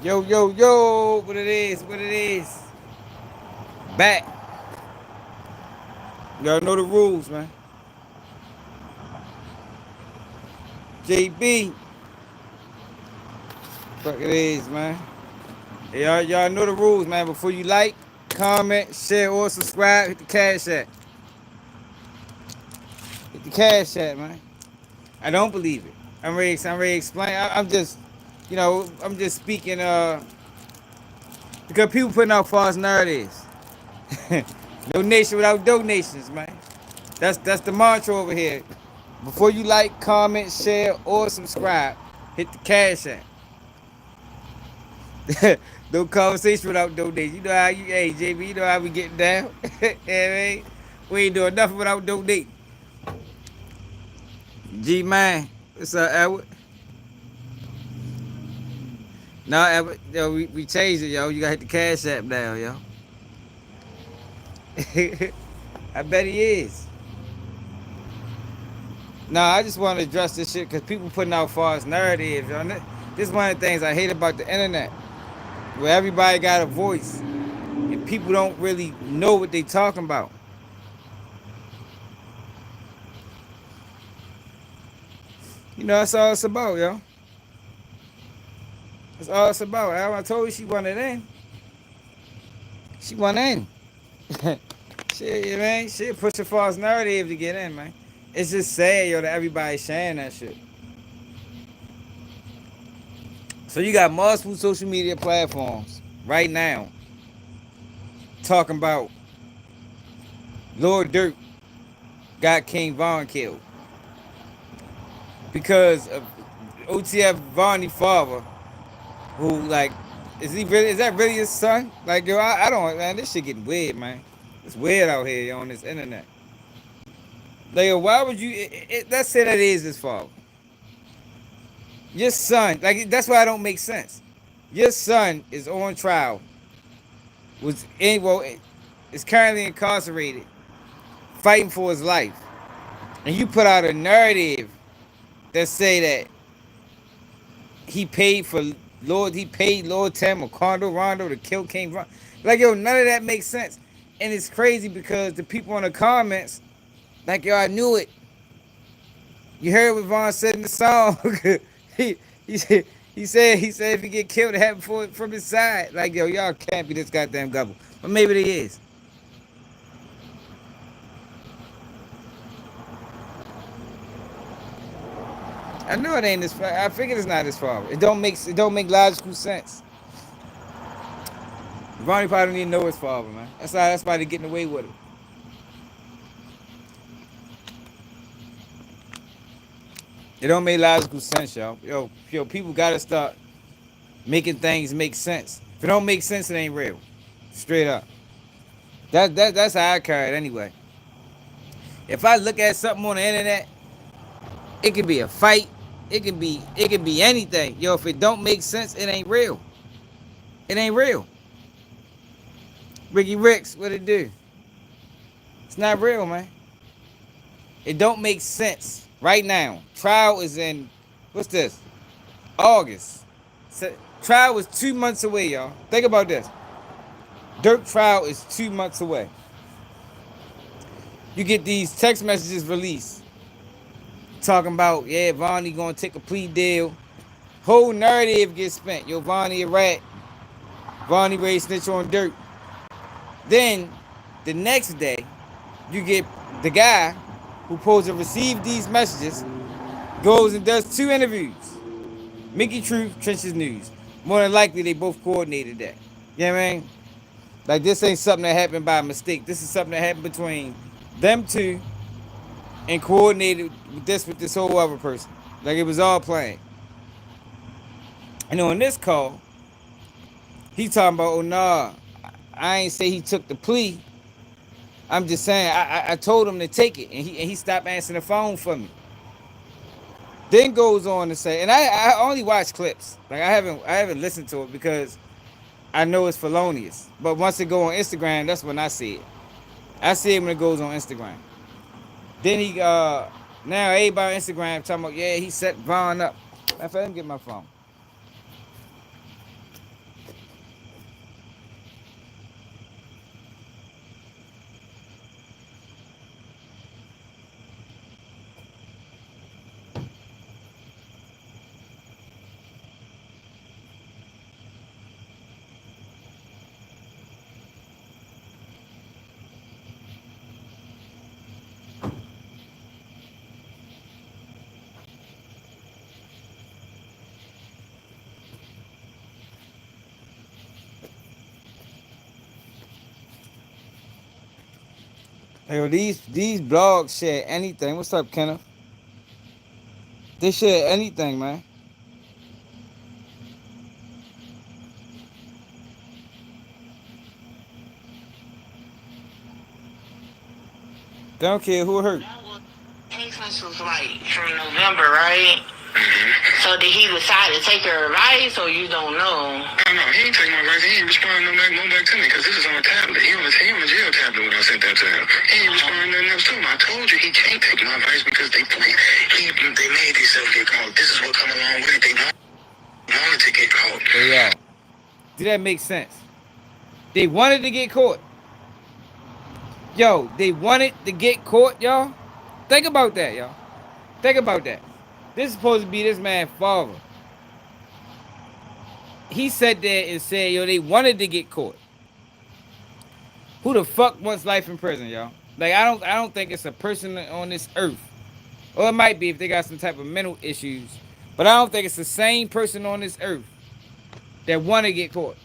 Yo, yo, yo, what it is, what it is. Back. Y'all know the rules, man. JB. Fuck it is, man. Y'all know the rules, man. Before you like, comment, share, or subscribe, hit the cash app. Hit the cash app, man. I don't believe it. I'm ready to explain. I'm just, I'm just speaking, because people putting out false narratives. No nation without donations, man. That's the mantra over here. Before you like, comment, share, or subscribe, hit the cash app. No conversation without donation. You know how you, hey JB, you know how we getting down. Yeah, man. We ain't doing nothing without donating. G man, what's up, Edward? No, Edward, yo, we changed it, yo. You gotta hit the cash app now, yo. I bet he is. No, I just want to address this shit because people putting out false narratives. Yo. This is one of the things I hate about the internet, where everybody got a voice and people don't really know what they talking about. You know, that's all it's about, yo. That's all it's about. I told you she wanted in. She went in. Shit, man. Shit, push a false narrative to get in, man. It's just sad, yo, that everybody's sharing that shit. So you got multiple social media platforms right now talking about Lord Dirt got King Von killed because of Otf Vonnie father, who like, is that really his son? Like, yo, I don't, man, this shit getting weird, man. It's weird out here, yo, on this internet. Like, yo, why would you, let's say that is his father. Your son, like, that's why it don't make sense. Your son is on trial, is currently incarcerated, fighting for his life. And you put out a narrative that say that he paid Lord Tim or Condo Rondo to kill King Von. Like, yo, none of that makes sense. And it's crazy because the people in the comments, like, yo, I knew it. You heard what Von said in the song. he he said if he get killed, it happened from his side. Like, yo, y'all can't be this goddamn gullible. But maybe they is. I know it ain't this. I figured it's not his fault. It don't make logical sense. Ronnie probably don't even know his father, man. That's why they getting away with it. It don't make logical sense, y'all. Yo, people gotta start making things make sense. If it don't make sense, it ain't real. Straight up. That's how I carry it anyway. If I look at something on the internet, it could be a fight. It can be anything. Yo, if it don't make sense, it ain't real. It ain't real. Ricky Ricks, what it do? It's not real, man. It don't make sense right now. Trial is in, what's this? August. So, trial was 2 months away, y'all. Think about this. Dirk trial is 2 months away. You get these text messages released talking about, yeah, Vonnie gonna take a plea deal. Whole narrative gets spent. Yo, Vonnie a rat. Vonnie ready to snitch on Dirk. Then the next day, you get the guy who supposed to receive these messages goes and does 2 interviews. Mickey Truth, Trenches News. More than likely, they both coordinated that. You know what I mean? Like, this ain't something that happened by mistake. This is something that happened between them two and coordinated with this whole other person. Like, it was all planned. And on this call, he talking about, oh, nah, I ain't say he took the plea. I'm just saying, I told him to take it, and he stopped answering the phone for me. Then goes on to say, and I only watch clips. Like, I haven't listened to it because I know it's felonious. But once it go on Instagram, that's when I see it. I see it when it goes on Instagram. Then now everybody on Instagram talking about, yeah, he set Von up. Let me get my phone. Yo, these blogs share anything. What's up, Kenneth? They share anything, man. They don't care who hurt. Text message was like from November, right? So did he decide to take your advice, or you don't know? No, he ain't take my advice. He ain't responding no back to me because this is on a tablet. He on a jail tablet when I sent that to him. He ain't responding nothing else to him. I told you he can't take my advice because they made themselves get caught. This is what come along with it. They wanted to get caught. Hey, yo, did that make sense? They wanted to get caught. Yo, they wanted to get caught, y'all. Think about that, y'all. Think about that. This is supposed to be this man's father. He sat there and said, yo, they wanted to get caught. Who the fuck wants life in prison, y'all? Like, I don't think it's a person on this earth. Or it might be if they got some type of mental issues. But I don't think it's the same person on this earth that want to get caught.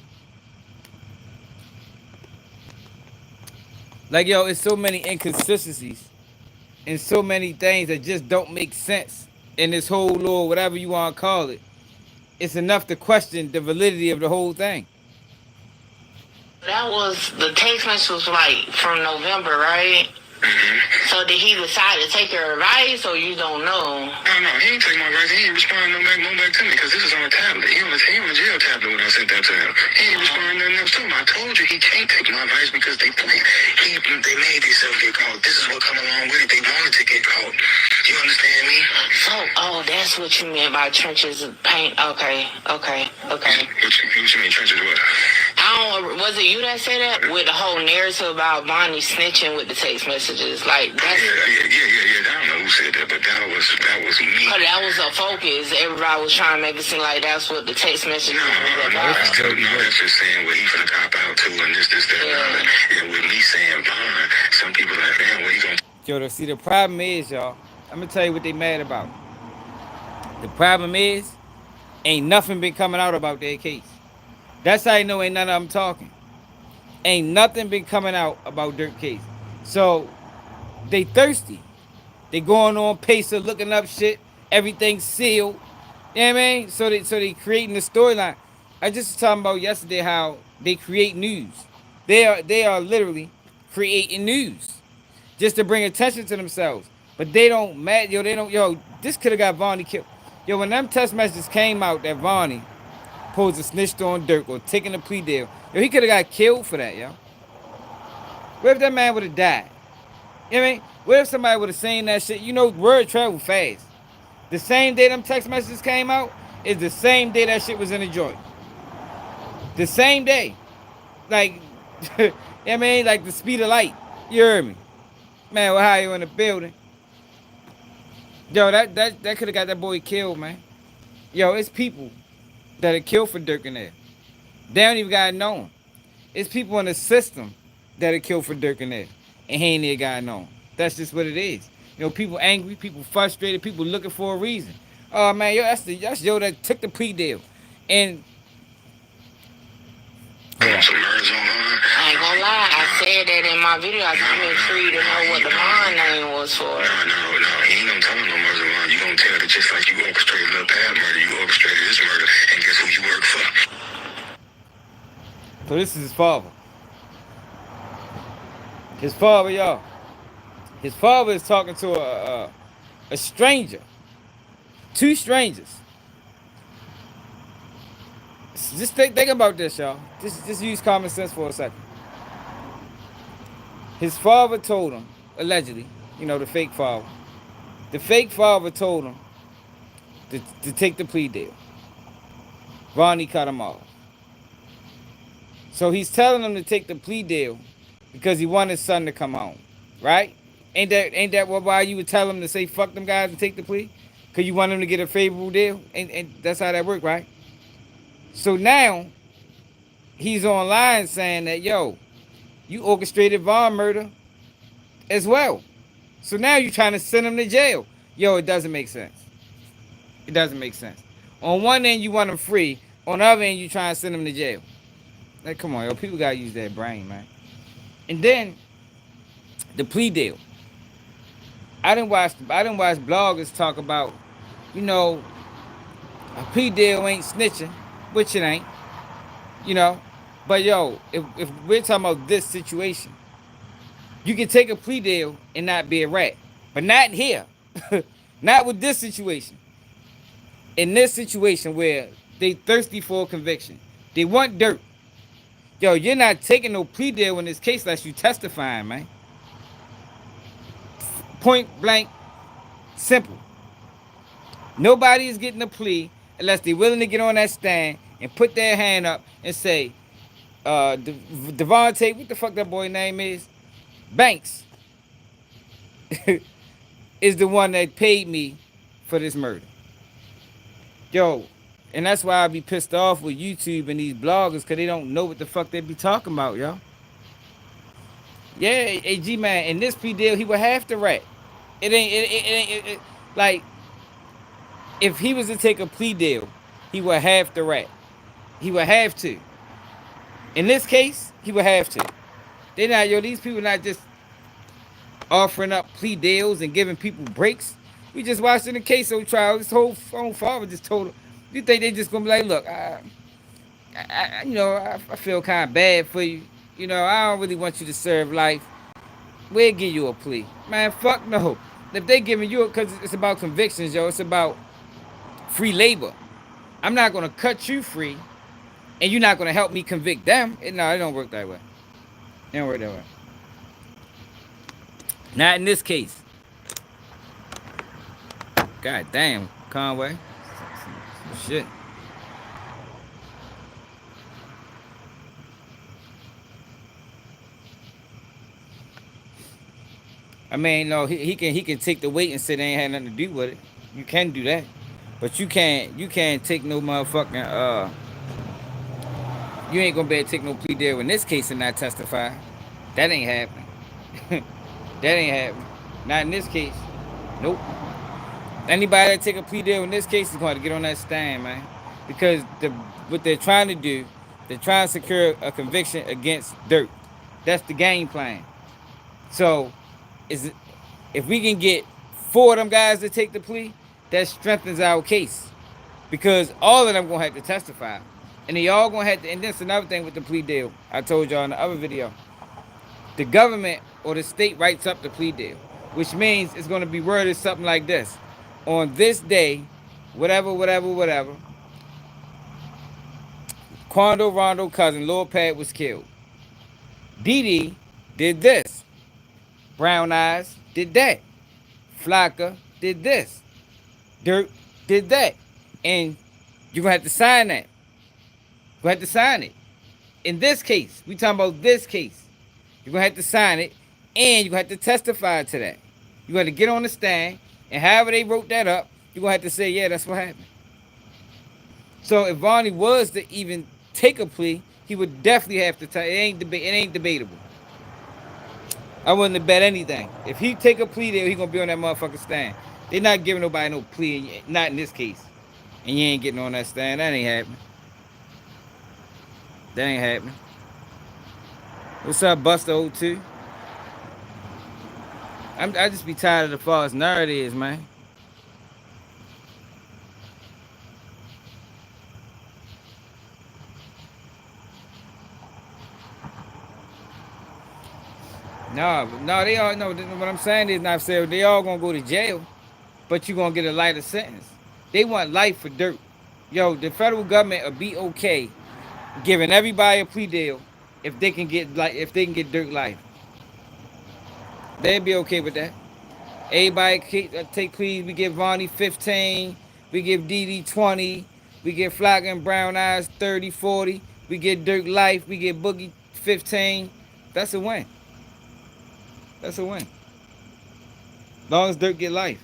Like, yo, it's so many inconsistencies and so many things that just don't make sense in this whole law, whatever you want to call it. It's enough to question the validity of the whole thing. That was the text message was like from November, right? So did he decide to take your advice, or you don't know? No, he ain't take my advice. He ain't responding no back to me because this is on a tablet. He on a jail tablet when I sent that to him. He ain't responding nothing else to him. I told you he can't take my advice because they made themselves get caught. This is what come along with it. They wanted to get caught. You understand me? So, that's what you meant by trenches of paint. Okay. What you mean trenches what? Was it you that said that with the whole narrative about Vonnie snitching with the text messages? Like that's yeah. I don't know who said that, but that was me. Oh, that was a focus. Everybody was trying to make it seem like that's what the text messages was about. No, that's just saying what he finna cop out to and this, that, and with me saying Von, some people like, man, what he gonna? Yo, see, the problem is, y'all. I'm gonna tell you what they mad about. The problem is, ain't nothing been coming out about their case. That's how you know ain't none of them talking. Ain't nothing been coming out about Dirk case. So they thirsty. They going on Pacer looking up shit. Everything's sealed. You know what I mean? So they creating the storyline. I just was talking about yesterday how they create news. They are literally creating news just to bring attention to themselves. But they don't mad. Yo, this could have got Vonnie killed. Yo, when them test messages came out that Vonnie supposed to snitched on Dirk or taking a plea deal, yo, he could have got killed for that, yo. What if that man would have died? You know what I mean? What if somebody would have seen that shit? You know, word travel fast. The same day them text messages came out is the same day that shit was in the joint. The same day. Like, you know what I mean? Like the speed of light. You heard me? Man, well, how you in the building? Yo, that could have got that boy killed, man. Yo, it's people that are killed for Dirk in there. They don't even got known. It's people in the system that are killed for Dirk in there. And he ain't even got known. That's just what it is. You know, people angry, people frustrated, people looking for a reason. Oh man, yo, that's yo that took the plea deal. And I ain't gonna lie, I said that in my video. I'm intrigued to know what the bond name was for. No, he ain't gonna tell him no murder bond. You gonna tell that just like you orchestrated Lil Pad murder, you orchestrated this murder, and guess who you work for? So this is his father. His father, y'all. His father is talking to a stranger. Two strangers. Just think about this, y'all. Just use common sense for a second. His father told him, allegedly, you know, the fake father. The fake father told him to take the plea deal. Vonnie cut him off. So he's telling him to take the plea deal because he wanted his son to come home. Right? Ain't that why you would tell him to say fuck them guys and take the plea? Because you want him to get a favorable deal? And that's how that worked, right? So now, he's online saying that, yo, you orchestrated Von murder as well. So now you're trying to send him to jail. Yo, it doesn't make sense. It doesn't make sense. On one end, you want him free. On the other end, you trying to send him to jail. Like, come on, yo, people got to use their brain, man. And then The plea deal. I didn't watch bloggers talk about, you know, a plea deal ain't snitching, which it ain't, you know. But yo, if we're talking about this situation, you can take a plea deal and not be a rat. But not here. Not with this situation. In this situation where they thirsty for a conviction. They want dirt. Yo, you're not taking no plea deal in this case unless you testifying, man. Point blank, simple. Nobody is getting a plea unless they're willing to get on that stand and put their hand up and say, Devontae, what the fuck that boy name is? Banks is the one that paid me for this murder. Yo, and that's why I be pissed off with YouTube and these bloggers, because they don't know what the fuck they be talking about, yo. Yeah, AG man, in this plea deal, he would have to rat. Like, if he was to take a plea deal, he would have to rat. He would have to. In this case, he would have to. They not, yo, these people not just offering up plea deals and giving people breaks. We just watched in the queso trial. This whole father just told him, you think they just gonna be like, look, I feel kind of bad for you. You know, I don't really want you to serve life. We'll give you a plea. Man, fuck no. If they giving you, because it's about convictions, yo, it's about free labor. I'm not gonna cut you free, and you're not gonna help me convict them. No, it don't work that way. It don't work that way. Not in this case. God damn, Conway. Shit. I mean, no, he can take the weight and say they ain't had nothing to do with it. You can do that, but you can't take no motherfucking You ain't gonna be able to take no plea deal in this case and not testify. That ain't happening. That ain't happening. Not in this case. Nope. Anybody that take a plea deal in this case is going to get on that stand, man. Because what they're trying to do, they're trying to secure a conviction against dirt. That's the game plan. So, if we can get 4 of them guys to take the plea, that strengthens our case. Because all of them going to have to testify. And they all going to have to, and that's another thing with the plea deal. I told y'all in the other video. The government or the state writes up the plea deal, which means it's going to be worded something like this. On this day, whatever, Quando Rondo cousin, Lil Pat, was killed. Dee Dee did this. Brown Eyes did that. Flocka did this. Dirt did that. And you're going to have to sign that. You're going to have to sign it. In this case, we talking about this case. You're going to have to sign it, and you're going to have to testify to that. You're going to get on the stand, and however they wrote that up, you're going to have to say, yeah, that's what happened. So if Vonnie was to even take a plea, he would definitely have to tell. It ain't debatable. I wouldn't have bet anything. If he take a plea deal, he going to be on that motherfucking stand. They're not giving nobody no plea, not in this case. And you ain't getting on that stand. That ain't happening. That ain't happening. What's up, Buster O2? I just be tired of the false narratives, man. No, they all know. What I'm saying is, not saying they all gonna go to jail, but you gonna get a lighter sentence. They want life for dirt. Yo, the federal government will be okay giving everybody a plea deal if they can get dirt life. They'd be okay with that. Everybody take pleas. We give Vonnie 15. We give Dee Dee 20. We give Flocka and Brown Eyes 30, 40. We get Dirt Life. We get Boogie 15. That's a win. That's a win. As long as Dirt get life.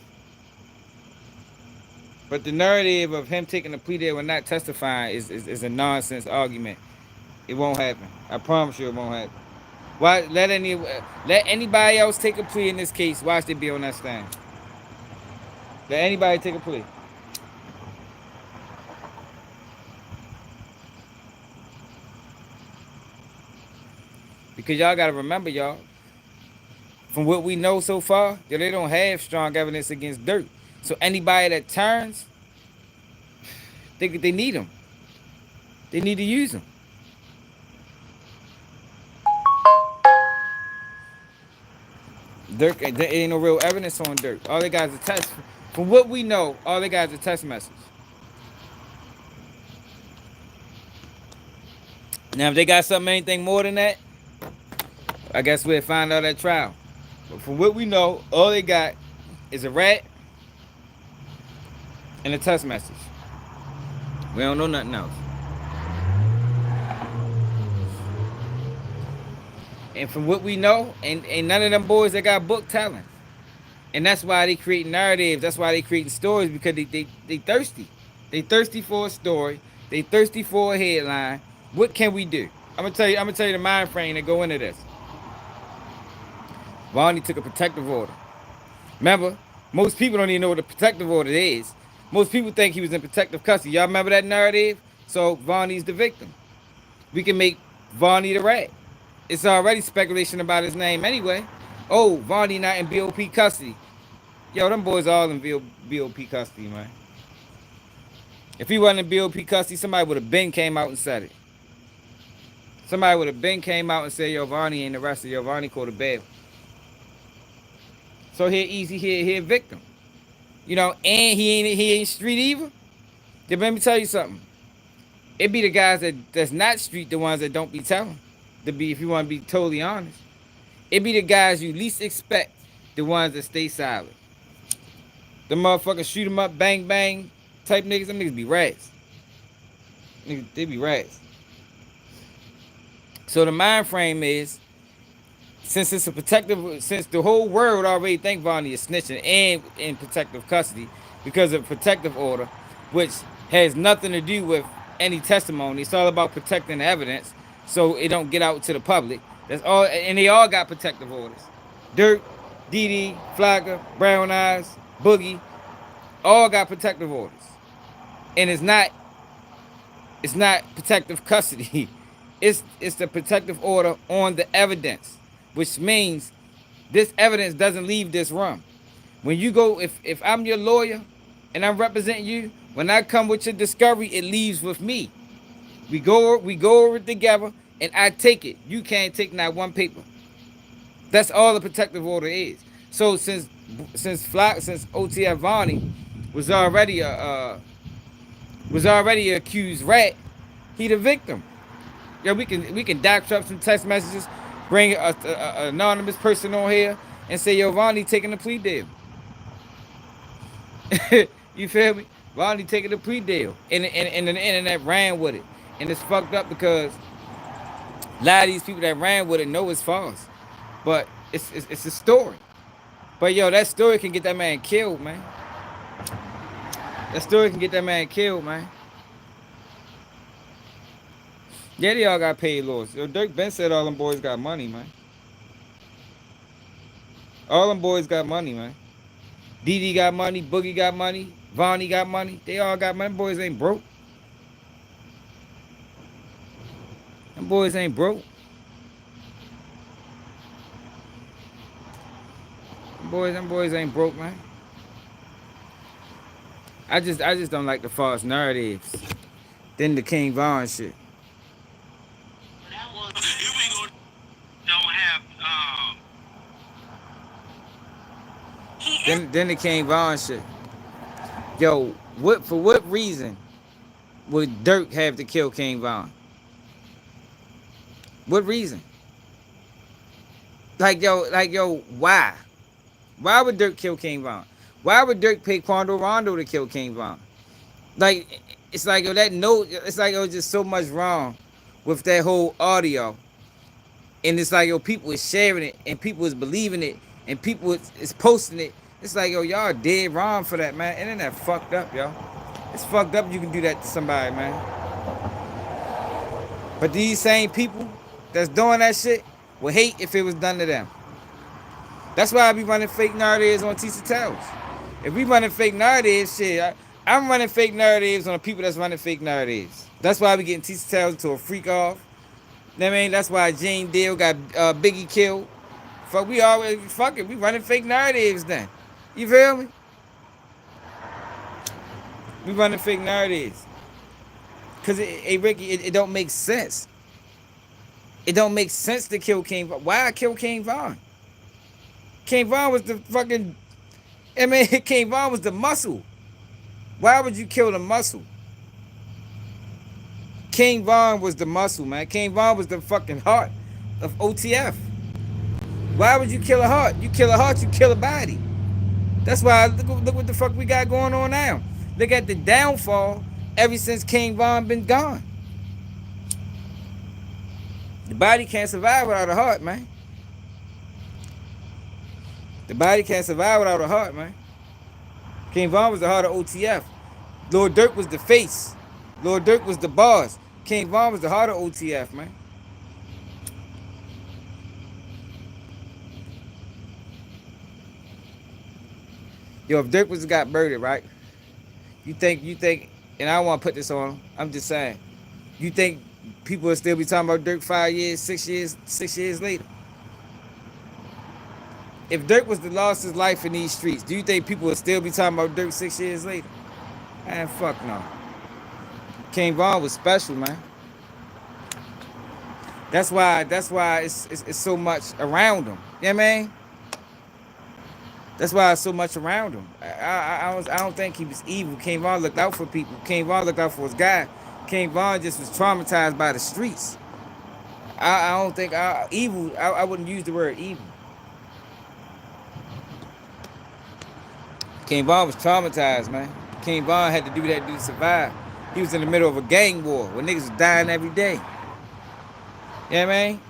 But the narrative of him taking a plea deal and not testifying is a nonsense argument. It won't happen. I promise you it won't happen. Why let anybody else take a plea in this case? Watch they be on that stand. Let anybody take a plea. Because y'all gotta remember, y'all, From what we know so far, they don't have strong evidence against Dirk. So anybody that turns, they need them. They need to use them. Dirk, there ain't no real evidence on Dirk. All they got is a test. From what we know, all they got is a text message. Now, if they got something, anything more than that, I guess we'll find out at trial. But from what we know, all they got is a rat and a text message. We don't know nothing else. And from what we know, and none of them boys that got book talent. And that's why they create narratives. That's why they creating stories, because they thirsty. They thirsty for a story. They thirsty for a headline. What can we do? I'm gonna tell you the mind frame that go into this. Vonnie took a protective order. Remember, most people don't even know what a protective order is. Most people think he was in protective custody. Y'all remember that narrative? So Vonnie's the victim. We can make Vonnie the rat. It's already speculation about his name anyway. Oh, Vonnie not in BOP custody. Yo, them boys all in BOP custody, man. If he wasn't in BOP custody, somebody would have been came out and said it. Somebody would have been came out and said, yo, Vonnie ain't arrested. Yo, Vonnie caught a bail. So here easy, here victim. You know, and he ain't street either. Then let me tell you something. It be the guys that's not street, the ones that don't be telling. To be, if you want to be totally honest. It be the guys you least expect, the ones that stay silent. The motherfuckers shoot them up, bang bang type niggas, them niggas be rats. They be rats. So the mind frame is, since it's a protective, since the whole world already think Vonnie is snitching and in protective custody because of protective order, which has nothing to do with any testimony. It's all about protecting the evidence so it don't get out to the public. That's all, and they all got protective orders. Dirk, DD, Flagger, Brown Eyes, Boogie, all got protective orders. And it's not protective custody. It's the protective order on the evidence, which means this evidence doesn't leave this room. When you go, if I'm your lawyer and I'm representing you, when I come with your discovery, it leaves with me. We go over it together, and I take it. You can't take not one paper. That's all the protective order is. So since Otf Vonnie was already a accused rat, he the victim. Yeah, we can doctor up some text messages, bring an anonymous person on here, and say, yo, Vonnie taking a plea deal. You feel me? Vonnie taking a plea deal. And the internet ran with it. And it's fucked up because a lot of these people that ran with it know it's false. But it's a story. But yo, that story can get that man killed, man. That story can get that man killed, man. Yeah, they all got paid lawyers. Yo, Dirk Ben said all them boys got money, man. All them boys got money, man. DD got money, Boogie got money, Vonnie got money. They all got money. Them boys ain't broke. Them boys ain't broke. Them boys ain't broke, man. I just don't like the false narratives. Then the King Von shit. Then the King Von shit. Yo, for what reason would Dirk have to kill King Von? What reason? Like yo, why? Why would Dirk kill King Von? Why would Dirk pay Quando Rondo to kill King Von? Like, it's like, yo, that note, it's like, yo, just so much wrong with that whole audio. And it's like, yo, people is sharing it, and people is believing it, and people is posting it. It's like, yo, y'all dead wrong for that, man. Internet fucked up, yo. It's fucked up you can do that to somebody, man. But these same people that's doing that shit would hate if it was done to them. That's why I be running fake narratives on Tisa Towers. If we running fake narratives, shit, I'm running fake narratives on the people that's running fake narratives. That's why we getting Tisa Towers to a freak off. You know what I mean? That's why Jane Deal got Biggie killed fuck, we always, fuck it, we running fake narratives then. You feel me? We running fake narratives. Because, Ricky, it don't make sense. It don't make sense to kill King Von. Why kill King Von? King Von was the fucking, I mean, King Von was the muscle. Why would you kill the muscle? King Von was the muscle, man. King Von was the fucking heart of OTF. Why would you kill a heart? You kill a heart, you kill a body. That's why, look what the fuck we got going on now. Look at the downfall ever since King Von been gone. The body can't survive without a heart, man. The body can't survive without a heart, man. King Von was the heart of OTF. Lord Durk was the face. Lord Durk was the boss. King Von was the heart of OTF, man. Yo, if Durk was got murdered, right? You think, and I don't want to put this on him. I'm just saying. You think people will still be talking about Durk 5 years, 6 years, 6 years later? If Durk was to lost his life in these streets, do you think people would still be talking about Durk 6 years later? Man, fuck no. King Von was special, man. That's why it's so much around him. You know what I mean? That's why it's so much around him. I don't think he was evil. King Von looked out for people. King Von looked out for his guy. King Von just was traumatized by the streets. I don't think evil. I wouldn't use the word evil. King Von was traumatized, man. King Von had to do that to survive. He was in the middle of a gang war where niggas was dying every day. You know what I mean?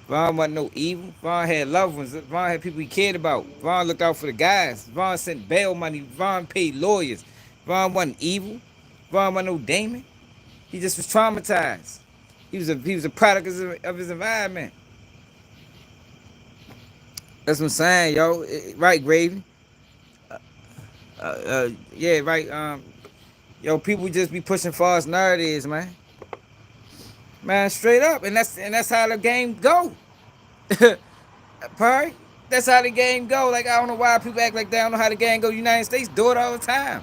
Von wasn't no evil. Von had loved ones. Von had people he cared about. Von looked out for the guys. Von sent bail money. Von paid lawyers. Von wasn't evil. Von wasn't no Damon. He just was traumatized. He was a product of his environment. That's what I'm saying, yo. Right, Gravy. Yeah, right. Yo, people just be pushing false narratives, man. Man, straight up, and that's how the game go. Right? That's how the game go. Like, I don't know why people act like they don't know how the game go. United States do it all the time.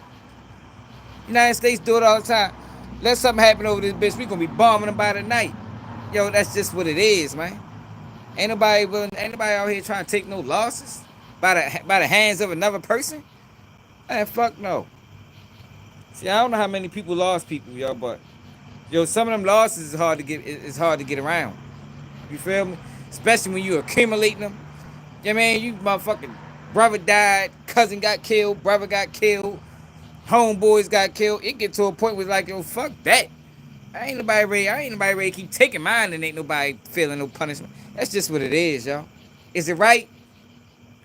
United States do it all the time. Let something happen over this bitch, we gonna be bombing them by the night. Yo, that's just what it is, man. Ain't nobody out here trying to take no losses by the hands of another person. Man, fuck no. See, I don't know how many people lost people, yo, but yo, some of them losses is hard to get. It's hard to get around. You feel me? Especially when you accumulating them. You know what I mean? You motherfucking brother died, cousin got killed, brother got killed, homeboys got killed. It get to a point where like, yo, fuck that. I ain't nobody ready to keep taking mine and ain't nobody feeling no punishment. That's just what it is, y'all. Is it right?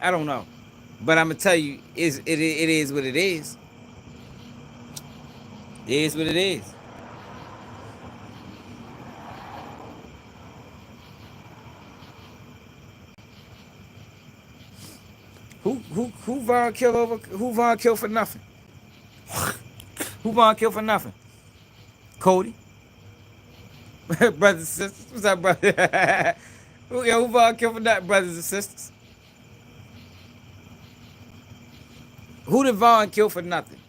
I don't know. But I'm gonna tell you, it is what it is. It is what it is. Who Von killed over? Who Von killed for nothing? Who Von killed for nothing? Cody. Brothers and sisters. What's up, brother? Who Von killed for nothing, brothers and sisters? Who did Von kill for nothing?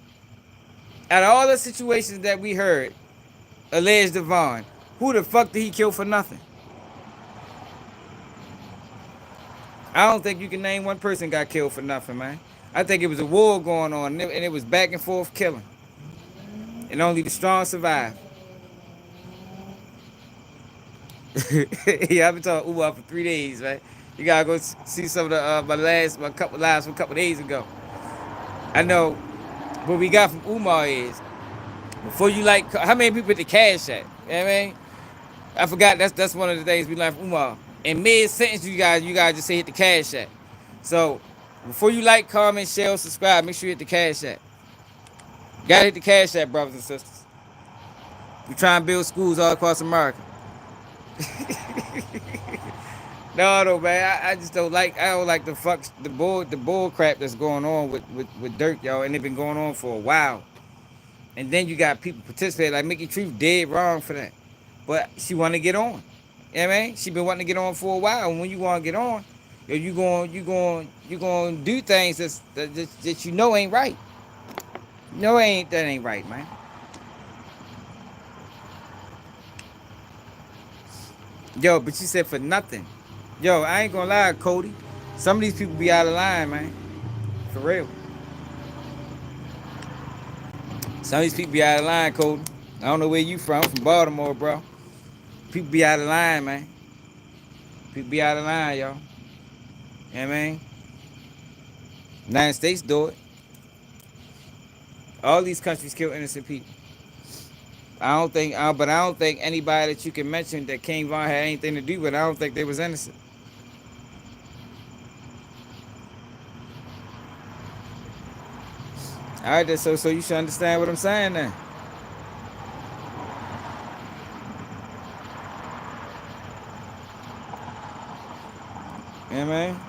Out of all the situations that we heard alleged to Von, who the fuck did he kill for nothing? I don't think you can name one person got killed for nothing, man. I think it was a war going on, and it was back and forth killing. And only the strong survive. Yeah, I've been talking Umar for 3 days, man. You gotta go see some of my couple lives from a couple days ago. I know what we got from Umar is, before you like, how many people hit the cash at? You know what I mean? I forgot, that's one of the things we learned from Umar. In mid-sentence, you guys just say hit the cash app. So, before you like, comment, share, subscribe, make sure you hit the cash app. You gotta hit the cash app, brothers and sisters. We try and build schools all across America. No, man, I just don't like the bull crap that's going on with Dirk, y'all, and it's been going on for a while. And then you got people participating, like Mickey Truth dead wrong for that. But she wanna get on. You know You know what I mean? She been wanting to get on for a while. And when you want to get on, yo, you going to do things that you know ain't right. No, that ain't right, man. Yo, but you said for nothing. Yo, I ain't gonna lie, Cody. Some of these people be out of line, man. For real. Some of these people be out of line, Cody. I don't know where you from. I'm from Baltimore, bro. People be out of line, man. People be out of line, y'all. You know what I mean? United States do it. All these countries kill innocent people. But I don't think anybody that you can mention that King Von had anything to do with it, I don't think they was innocent. All right, so you should understand what I'm saying then. You know what I mean?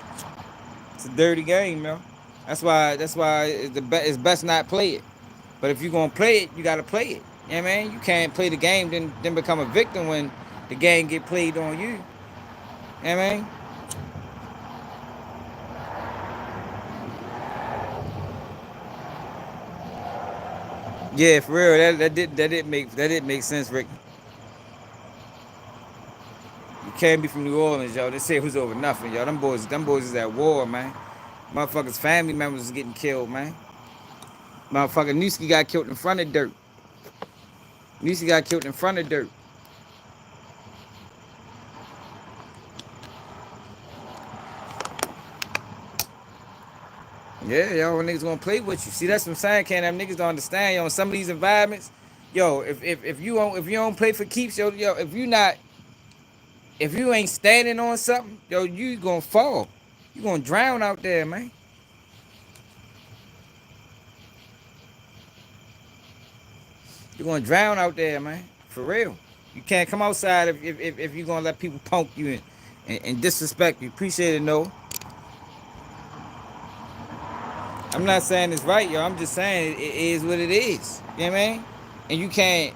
It's a dirty game, yo. That's why it's best not play it. But if you're gonna play it, you gotta play it. You know what I mean? You can't play the game then become a victim when the game get played on you. You know what I mean? Yeah, for real. That did make sense, Rick. You can't be from New Orleans, yo. They say it was over nothing, yo. Them boys is at war, man. Motherfuckers' family members is getting killed, man. Motherfucker Newski got killed in front of dirt. Newski got killed in front of dirt. Yeah, yo, niggas gonna play with you. See, that's what I'm saying, Can them niggas don't understand, yo. In some of these environments, yo, if you don't play for keeps, yo, if you ain't standing on something, yo, you gonna fall. You gonna drown out there, man. You gonna drown out there, man. For real. You can't come outside if you gonna let people punk you and disrespect you. Appreciate it, no. I'm not saying it's right, yo. I'm just saying it is what it is. You know what I mean? And you can't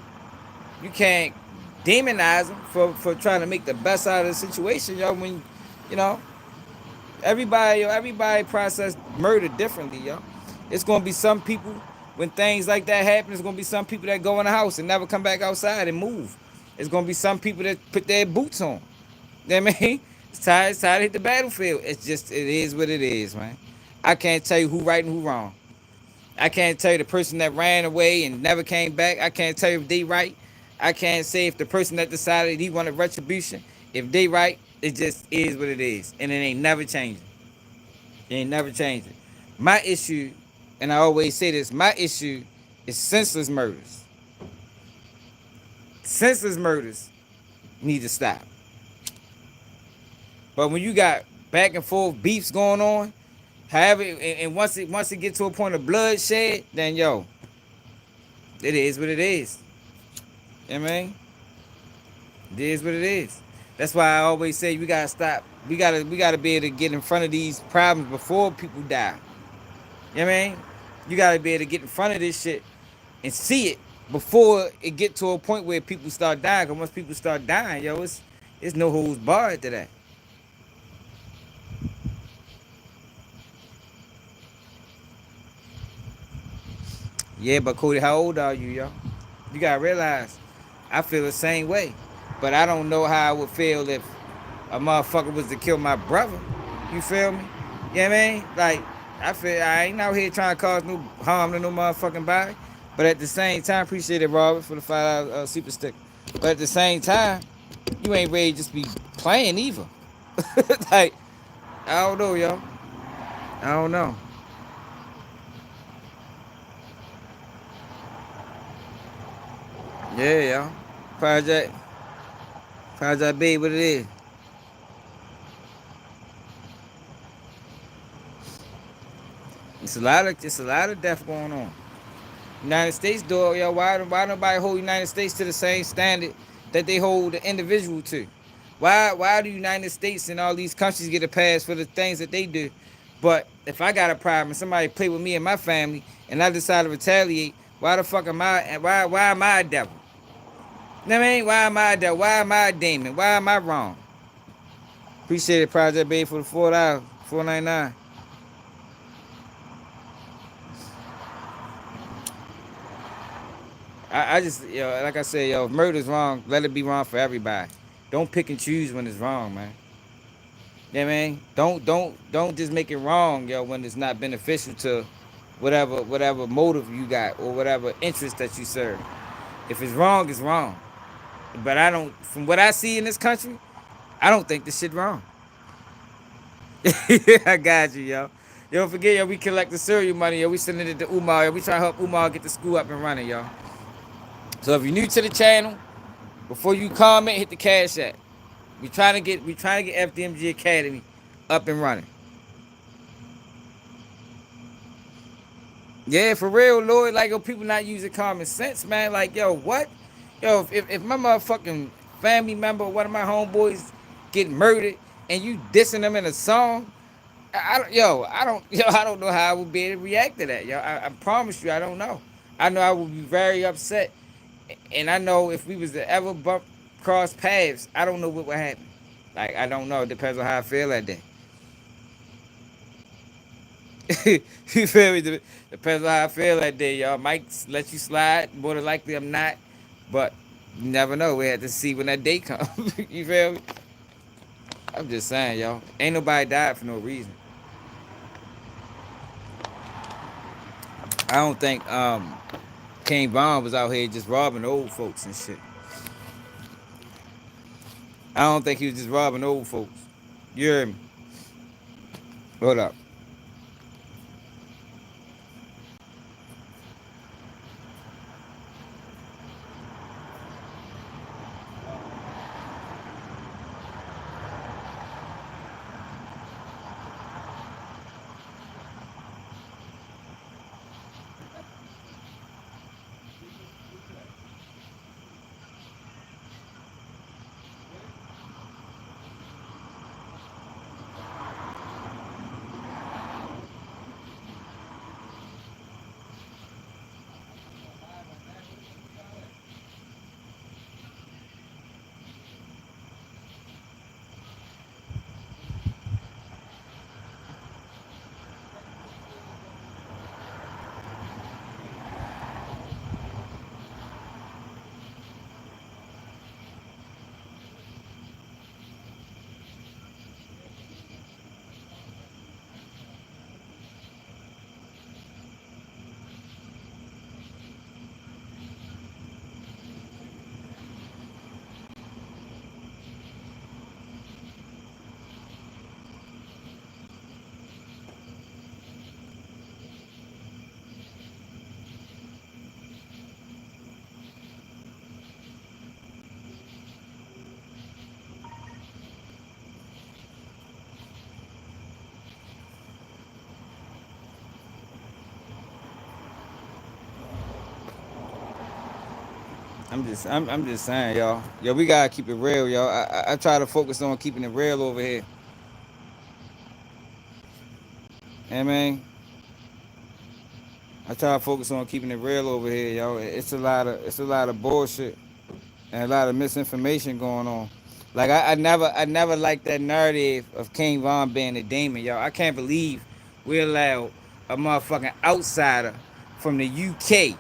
demonize them for trying to make the best out of the situation, yo. When you know everybody process murder differently, yo. It's gonna be some people when things like that happen. It's gonna be some people that go in the house and never come back outside and move. It's gonna be some people that put their boots on. You know what I mean? It's time to hit the battlefield. It is what it is, man. I can't tell you who right and who wrong. I can't tell you the person that ran away and never came back. I can't tell you if they right. I can't say if the person that decided he wanted retribution, if they right. It just is what it is. And it ain't never changing. It ain't never changing. My issue, and I always say this, my issue is senseless murders. Senseless murders need to stop. But when you got back and forth beefs going on, however, and once it gets to a point of bloodshed, then yo, it is what it is. You know what I mean? It is what it is. That's why I always say we gotta stop. We gotta be able to get in front of these problems before people die. You know what I mean? You gotta be able to get in front of this shit and see it before it get to a point where people start dying. Cause once people start dying, yo, it's no holds barred to that. Yeah, but Cody, how old are you, yo? You gotta realize, I feel the same way. But I don't know how I would feel if a motherfucker was to kill my brother. You feel me? You know what I mean? Like, I ain't out here trying to cause no harm to no motherfucking body. But at the same time, appreciate it, Robert, for the $5 super stick. But at the same time, you ain't ready to just be playing either. Like, I don't know, yo. I don't know. Yeah, yo. Project, Project B, what it is. It's a lot of death going on. United States do it, yo. Why nobody hold United States to the same standard that they hold the individual to? Why do United States and all these countries get a pass for the things that they do? But if I got a problem and somebody play with me and my family and I decide to retaliate, why the fuck am I why am I a devil? I mean, why am I there? Why am I a demon? Why am I wrong? Appreciate it, Project Bay, for the $4, $4.99. I just, like I said, if murder's wrong, let it be wrong for everybody. Don't pick and choose when it's wrong, man. You know what I mean? Don't just make it wrong, when it's not beneficial to whatever motive you got or whatever interest that you serve. If it's wrong, it's wrong. But I don't, from what I see in this country, I don't think this shit wrong. I got you, yo. Yo, don't forget, we collect the cereal money, We sending it to Umar, We try to help Umar get the school up and running, y'all. So if you're new to the channel, before you comment, hit the cash app. We trying to get FDMG Academy up and running. Yeah, for real, Lord. Like, people not using common sense, man. Like, what? If my motherfucking family member or one of my homeboys get murdered and you dissing them in a song, I don't know how I would be able to react to that, I promise you, I don't know. I know I would be very upset, and I know if we was to ever cross paths, I don't know what would happen. Like, I don't know. It depends on how I feel that day. You feel me? Depends on how I feel that day, y'all. Might let you slide. More than likely, I'm not. But you never know. We had to see when that day comes. You feel me? I'm just saying, y'all. Ain't nobody died for no reason. I don't think King Von was out here just robbing old folks and shit. I don't think he was just robbing old folks. You hear me? Hold up. I'm just saying, y'all. Yo, we gotta keep it real, y'all. I try to focus on keeping it real over here. You know what I mean? I try to focus on keeping it real over here, yo. It's a lot of bullshit and a lot of misinformation going on. Like, I never liked that narrative of King Von being a demon, yo. I can't believe we allowed a motherfucking outsider from the UK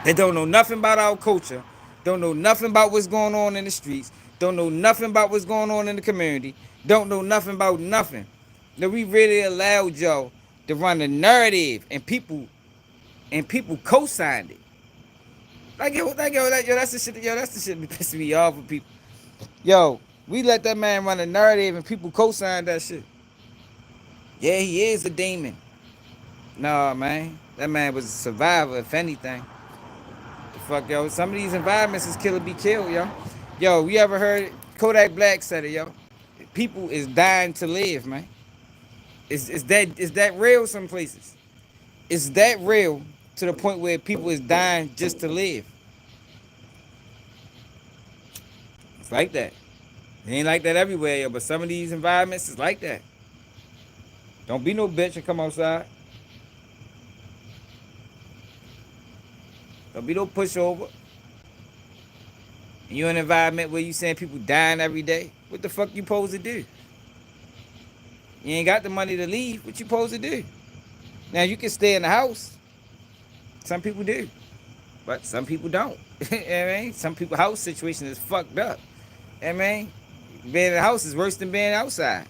that don't know nothing about our culture, don't know nothing about what's going on in the streets, don't know nothing about what's going on in the community, don't know nothing about nothing. That we really allowed y'all to run the narrative, and people co-signed it. That's the shit. That's the shit that pisses me off with people. Yo, we let that man run the narrative, and people co-signed that shit. Yeah, he is a demon. Nah, man, that man was a survivor, if anything. The fuck, yo. Some of these environments is kill or be killed, yo. Yo, we ever heard Kodak Black said it, yo? People is dying to live, man. Is that real some places? Is that real to the point where people is dying just to live? It's like that. It ain't like that everywhere, yo, but some of these environments is like that. Don't be no bitch and come outside. Don't be no pushover. and you're in an environment where you saying people dying every day, what the fuck you supposed to do? You ain't got the money to leave. What you supposed to do? Now you can stay in the house. Some people do, but some people don't. You know what I mean? Some people house situation is fucked up. You know what I mean? Being in the house is worse than being outside.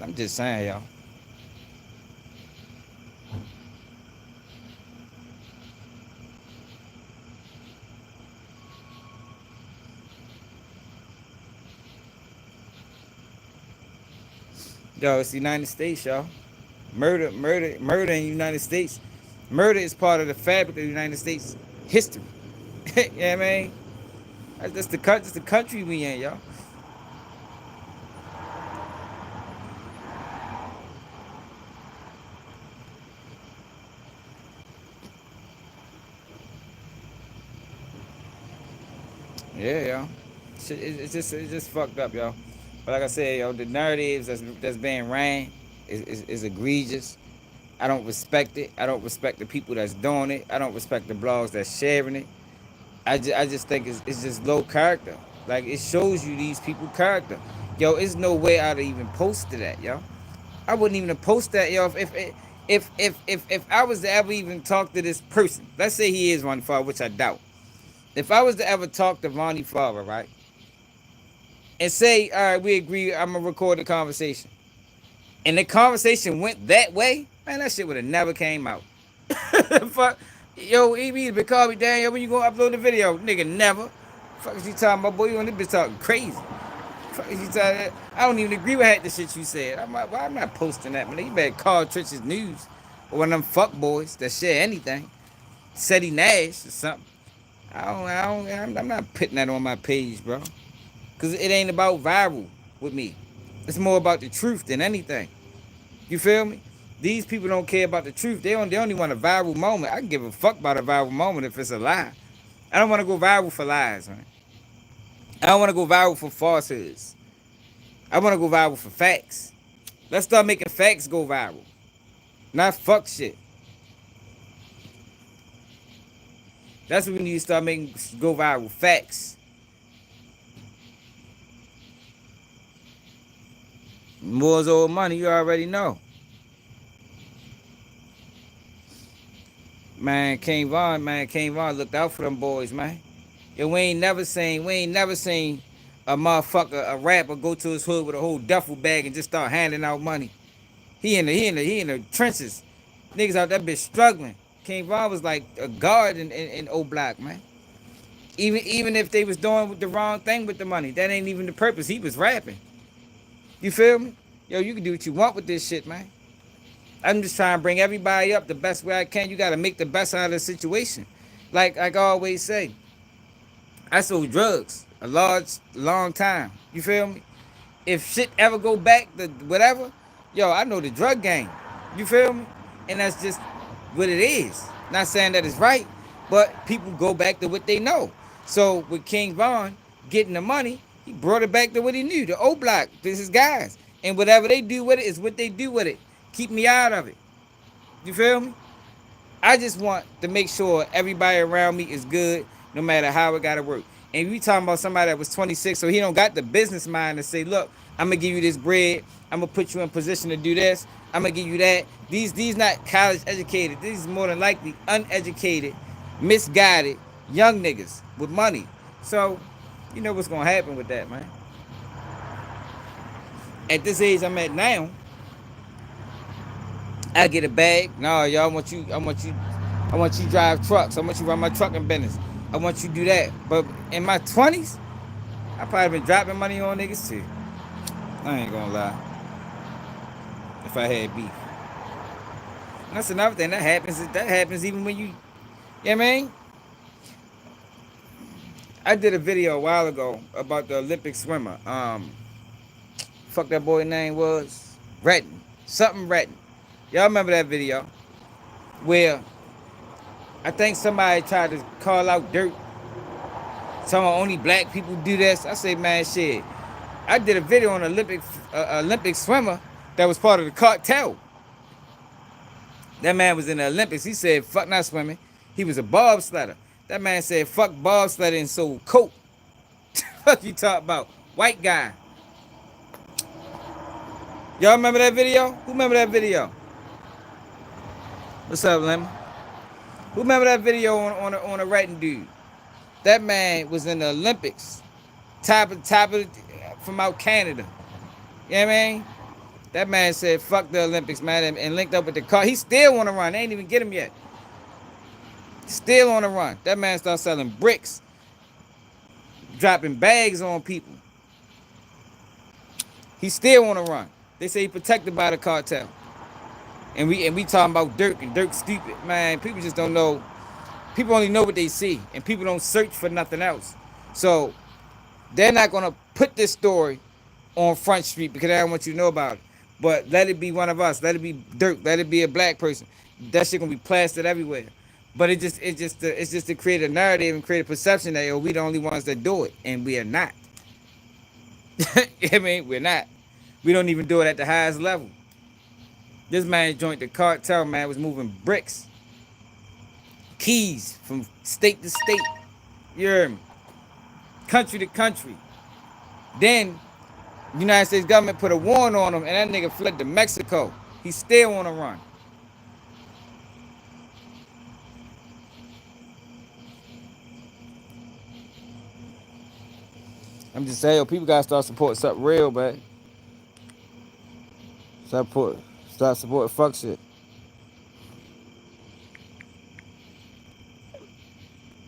I'm just saying, y'all. Yo, it's the United States, y'all. Murder in the United States. Murder is part of the fabric of the United States history. You know what I mean? That's the country we in, y'all. Yeah, y'all. It's just fucked up, y'all. But like I said, yo, the narratives that's being ran is egregious. I don't respect it. I don't respect the people that's doing it. I don't respect the blogs that's sharing it. I just think it's just low character. Like it shows you these people character. Yo, it's no way I'd even post to that, yo. I wouldn't even post that, yo. If I was to ever even talk to this person, let's say he is Vonnie Father, which I doubt. If I was to ever talk to Vonnie Father, right, and say, all right, we agree, I'm gonna record the conversation, and the conversation went that way, man, that shit would have never came out. Fuck, yo, EB, been call me, damn, yo, when you gonna upload the video, nigga? Never. Fuck is you talking about, boy? You on this bitch talking crazy. Fuck is you talking? I don't even agree with half the shit you said. I'm not posting that, man. You better call Trich's News or one of them fuck boys that share anything. Seti Nash or something. I'm not putting that on my page, bro. Cause it ain't about viral with me. It's more about the truth than anything. You feel me? These people don't care about the truth. They only want a viral moment. I can give a fuck about a viral moment if it's a lie. I don't want to go viral for lies, man. I don't want to go viral for falsehoods. I want to go viral for facts. Let's start making facts go viral. Not fuck shit. That's what we need to start making go viral. Facts. More's old money, you already know. Man, King Von looked out for them boys, man. Yo, we ain't never seen a motherfucker, a rapper go to his hood with a whole duffel bag and just start handing out money. He in the trenches. Niggas out that bitch struggling. King Von was like a guard in O Block, man. Even if they was doing the wrong thing with the money, that ain't even the purpose. He was rapping. You feel me? Yo, you can do what you want with this shit, man. I'm just trying to bring everybody up the best way I can. You gotta make the best out of the situation. Like I always say, I sold drugs a long time. You feel me? If shit ever go back to whatever, yo, I know the drug game. You feel me? And that's just what it is. Not saying that it's right, but people go back to what they know. So with King Von getting the money, he brought it back to what he knew. The O Block, this is guys. And whatever they do with it is what they do with it. Keep me out of it. You feel me? I just want to make sure everybody around me is good, no matter how it gotta work. And we talking about somebody that was 26, so he don't got the business mind to say, look, I'm gonna give you this bread, I'm gonna put you in position to do this, I'm gonna give you that. These not college educated, these more than likely uneducated, misguided young niggas with money. So, you know what's gonna happen with that, man. At this age I'm at now, I get a bag. No, y'all, I want you drive trucks. I want you run my trucking business. I want you to do that. But in my 20s, I probably been dropping money on niggas too. I ain't gonna lie. If I had beef. That's another thing that happens. That happens even when you know what I mean? I did a video a while ago about the Olympic swimmer. Fuck that boy name was Retton. Something Retton. Y'all remember that video? Where I think somebody tried to call out dirt. Some only black people do this. I say, man, shit. I did a video on an Olympic swimmer that was part of the cartel. That man was in the Olympics. He said, fuck not swimming. He was a bobsledder. That man said, fuck bobsledding and sold coke. Fuck you talk about? White guy. Y'all remember that video? Who remember that video? What's up, Lemon? Who remember that video on a writing dude? That man was in the Olympics. Top of from out Canada. You know what I mean? That man said, fuck the Olympics, man, and linked up with the car. He still want to run. They ain't even get him yet. Still on the run. That man started selling bricks, dropping bags on people. He still want to run. They say he protected by the cartel. And we talking about Dirk, and Dirk's stupid. Man, people just don't know. People only know what they see, and people don't search for nothing else. So they're not going to put this story on Front Street because they don't want you to know about it. But let it be one of us. Let it be Dirk. Let it be a black person. That shit gonna be plastered everywhere. But it's just to create a narrative and create a perception that, yo, we the only ones that do it, and we are not. I mean, we're not. We don't even do it at the highest level. This man joined the cartel, man, was moving bricks, keys from state to state. You heard me? Country to country. Then the United States government put a warrant on him, and that nigga fled to Mexico. He's still on the run. I'm just saying, yo, people gotta start supporting something real, man. Start supporting fuck shit.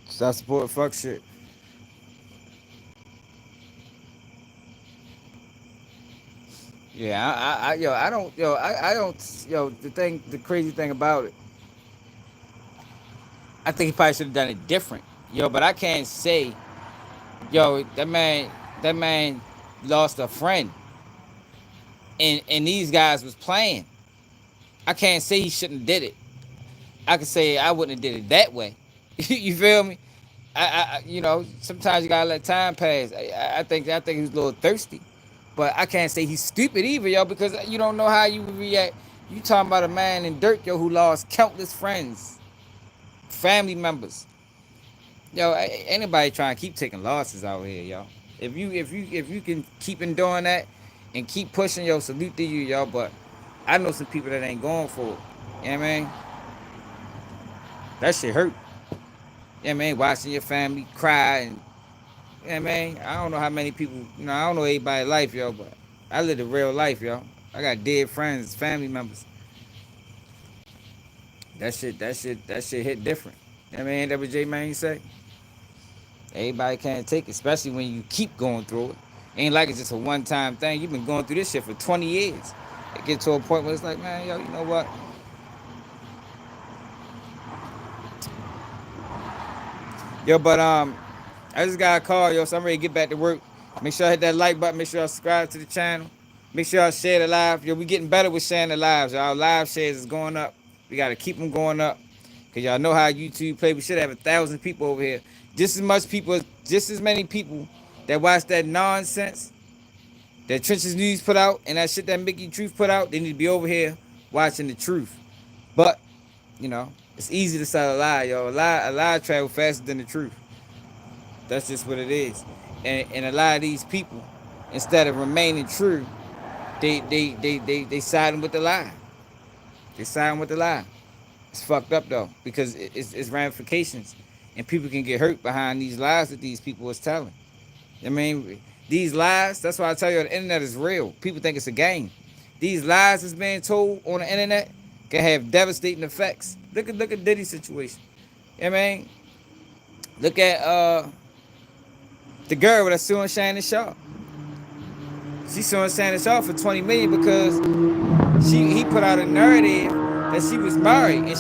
Start supporting fuck shit. Yeah, I don't, the crazy thing about it, I think he probably should have done it different, yo. But I can't say, yo, that man lost a friend, and these guys was playing. I can't say he shouldn't have did it. I can say I wouldn't have did it that way. You feel me? Sometimes you gotta let time pass. I think he was a little thirsty, but I can't say he's stupid either, yo, because you don't know how you would react. You talking about a man in dirt, yo, who lost countless friends, family members. Yo, anybody trying to keep taking losses out here, yo. If you can keep doing that and keep pushing, yo, salute to you, yo. But I know some people that ain't going for it. You know what I mean? That shit hurt. You know what I mean? Watching your family cry and, you know what I mean? I don't know how many people, I don't know everybody's life, yo, but I live a real life, yo. I got dead friends, family members. That shit hit different. You know what I mean? That what J Man say? Everybody can't take it, especially when you keep going through it. Ain't like it's just a one-time thing. You've been going through this shit for 20 years. It get to a point where it's like, man, yo, you know what? Yo, but I just got a call, yo, so I'm ready to get back to work. Make sure I hit that like button. Make sure y'all subscribe to the channel. Make sure y'all share the live. Yo, we getting better with sharing the lives. Our live shares is going up. We got to keep them going up. Because y'all know how YouTube play. We should have 1,000 people over here. Just as many people that watch that nonsense that Trenches News put out and that shit that Mickey Truth put out. They need to be over here watching the truth. But, it's easy to sell a lie, yo. A lie travel faster than the truth. That's just what it is. And a lot of these people, instead of remaining true, they siding with the lie. They siding with the lie. It's fucked up though, because it's ramifications, and people can get hurt behind these lies that these people is telling. I mean, these lies. That's why I tell you the internet is real. People think it's a game. These lies that's being told on the internet can have devastating effects. Look at Diddy's situation. You know what I mean? Look at the girl that's suing Shannon Sharp. She's suing Shannon Sharp for $20 million because he put out a narrative that she was married, and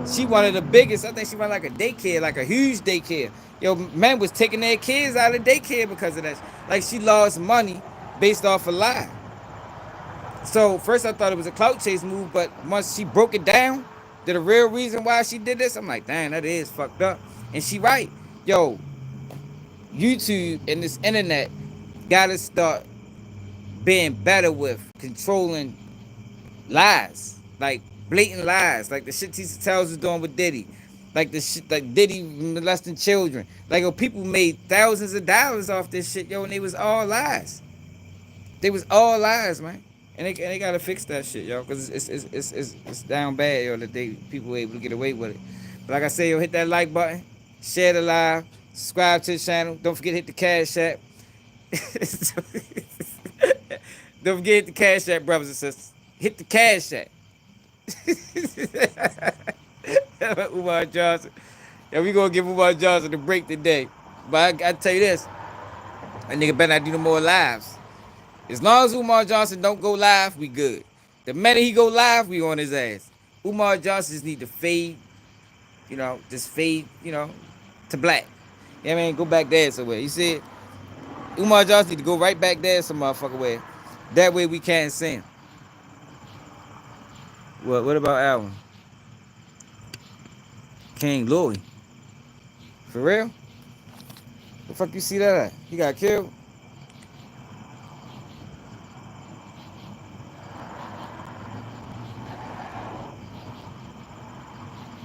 she one of the biggest. I think she run like a daycare, like a huge daycare. Yo, men was taking their kids out of daycare because of that. Like, she lost money based off a lie. So first I thought it was a clout chase move, but once she broke it down to the real reason why she did this, I'm like, damn, that is fucked up. And she right. Yo, YouTube and this internet gotta start being better with controlling lies, like blatant lies, like the shit Tisa tells us doing with Diddy. Like the shit, like Diddy molesting children. Like, yo, people made thousands of dollars off this shit, yo, and they was all lies. They was all lies, man. And they gotta fix that shit, yo, because it's down bad, yo, that people able to get away with it. But like I say, yo, hit that like button, share the live, subscribe to the channel. Don't forget to hit the cash app. Don't forget to hit the cash app, brothers and sisters. Hit the cash app. Umar Johnson. Yeah, we gonna give Umar Johnson a break today. But I tell you this, that nigga better not do no more lives. As long as Umar Johnson don't go live, we good. The minute he go live, we on his ass. Umar Johnson just need to fade, just fade, to black. You know what I mean? Go back there somewhere. You see it? Umar Johnson need to go right back there some motherfucker way. That way we can't see him. What about Alvin? King Louis. For real? The fuck you see that at? He got killed?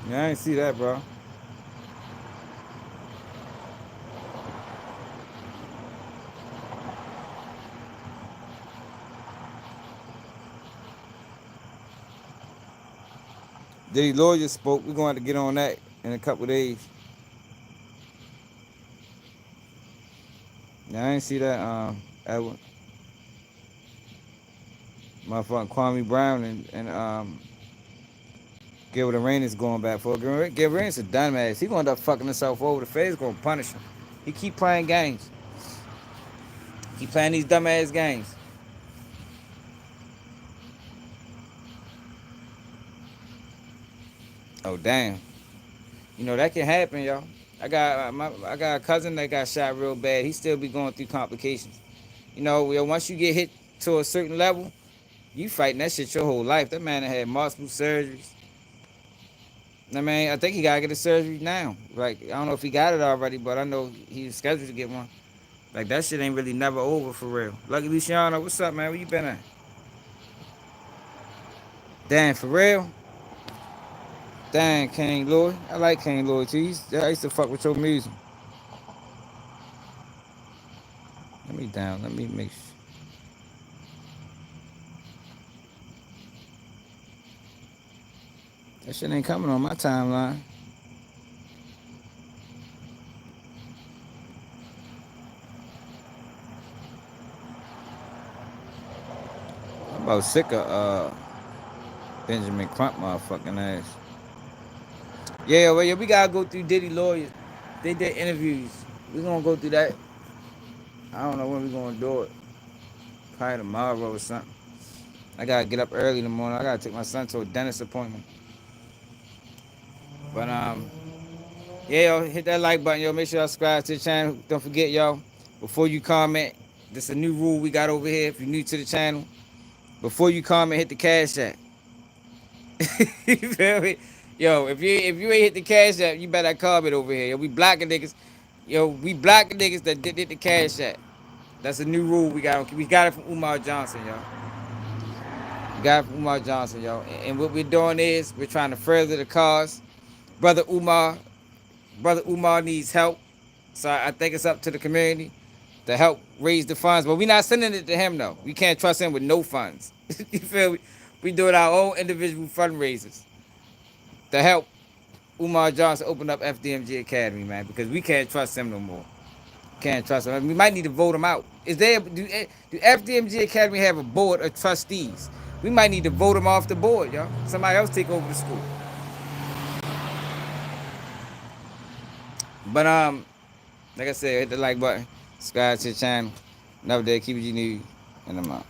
Yeah, I ain't see that, bro. Diddy lawyer spoke. We're going to have to get on that in a couple of days. Yeah, I ain't see that, Edward. Motherfucking Kwame Brown and Gilbert Arenas going back for it. Gilbert Arenas a dumbass. He gonna end up fucking himself over. The feds gonna punish him. He keep playing games. Keep playing these dumbass games. Oh damn. That can happen, y'all. I got a cousin that got shot real bad. He still be going through complications. Once you get hit to a certain level, you fighting that shit your whole life. That man had multiple surgeries. I mean, I think he gotta get a surgery now. Like, I don't know if he got it already, but I know he's scheduled to get one. Like, that shit ain't really never over for real. Lucky Luciano, what's up, man? Where you been at? Damn, for real? Dang, King Louis. I like King Louis too. I used to fuck with your music. Let me down. Let me make sure. That shit ain't coming on my timeline. I'm about sick of Benjamin Crump motherfucking ass. Yeah, well, yeah, we gotta go through Diddy lawyers. They did interviews. We gonna go through that. I don't know when we gonna do it. Probably tomorrow or something. I gotta get up early in the morning. I gotta take my son to a dentist appointment. But yeah, yo, hit that like button, yo. Make sure y'all subscribe to the channel. Don't forget, y'all, before you comment, this is a new rule we got over here. If you're new to the channel, before you comment, hit the cash app. You feel me? Yo, if you ain't hit the cash app, you better comment over here. Yo, we blocking niggas. Yo, we blocking niggas that did the cash app. That's a new rule we got. We got it from Umar Johnson, y'all. We got it from Umar Johnson, y'all. And what we're doing is we're trying to further the cause. Brother Umar needs help. So I think it's up to the community to help raise the funds. But we're not sending it to him, though. We can't trust him with no funds. You feel me? We doing our own individual fundraisers to help Umar Johnson open up FDMG Academy, man, because we can't trust him no more. Can't trust him. I mean, we might need to vote him out. Do FDMG Academy have a board of trustees? We might need to vote him off the board, y'all. Somebody else take over the school. But like I said, hit the like button, subscribe to the channel. Another day, keep it G news, and I'm out.